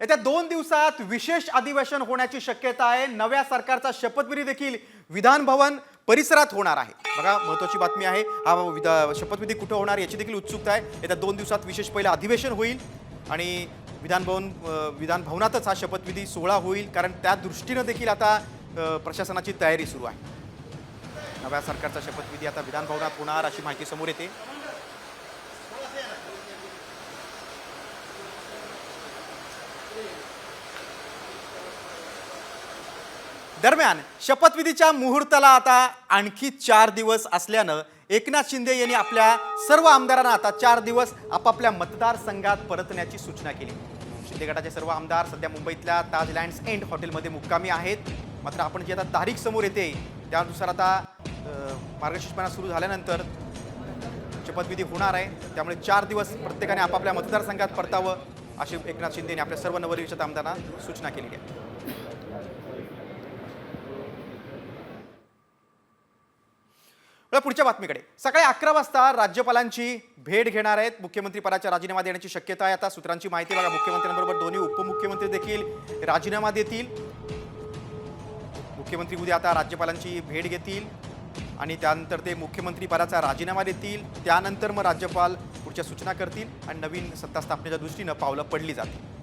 येत्या 2 दिवसात विशेष अधिवेशन होण्याची शक्यता आहे। नव्या सरकारचा शपथविधी देखील विधान भवन परिसरात होणार आहे। बघा, महत्त्वाची बातमी आहे। हा शपथविधी कुठे होणार याची देखील उत्सुकता आहे। येत्या 2 दिवसात विशेष पहिलं अधिवेशन होईल आणि विधान भवनातच हा शपथविधी सोहळा होईल, कारण त्या दृष्टीने देखील आता प्रशासनाची तयारी सुरू आहे। नव्या सरकारचा शपथविधी आता विधान भवनात होणार अशी माहिती समोर येते। दरम्यान शपथविधीच्या मुहूर्ताला आता आणखी 4 दिवस असल्यानं एकनाथ शिंदे यांनी आपल्या सर्व आमदारांना आता 4 दिवस आपापल्या मतदारसंघात परतण्याची सूचना केली। शिंदे गटाचे सर्व आमदार सध्या मुंबईतल्या ताज लँड्स एंड हॉटेलमध्ये मुक्कामी आहेत। मात्र आपण जी आता तारीख समोर येते त्यानुसार आता मार्गशीर्ष महिना सुरू झाल्यानंतर शपथविधी होणार आहे। त्यामुळे 4 दिवस प्रत्येकाने आपापल्या मतदारसंघात परतावं अशी एकनाथ शिंदे यांनी आपल्या सर्व नवनिर्वाचित आमदारांना सूचना केलेली आहे। पुढच्या बातमीकडे, सकाळी 11 वाजता राज्यपालांची भेट घेणार आहेत। मुख्यमंत्री पदाचा राजीनामा देण्याची शक्यता आहे। आता सूत्रांची माहिती बघा, मुख्यमंत्र्यांबरोबर दोन्ही उपमुख्यमंत्री देखील राजीनामा देतील। मुख्यमंत्री उद्या आता राज्यपालांची भेट घेतील आणि त्यानंतर ते मुख्यमंत्री पदाचा राजीनामा देतील। त्यानंतर मग राज्यपाल पुढच्या सूचना करतील आणि नवीन सत्ता स्थापनेच्या दृष्टीने पावलं पडली जातील।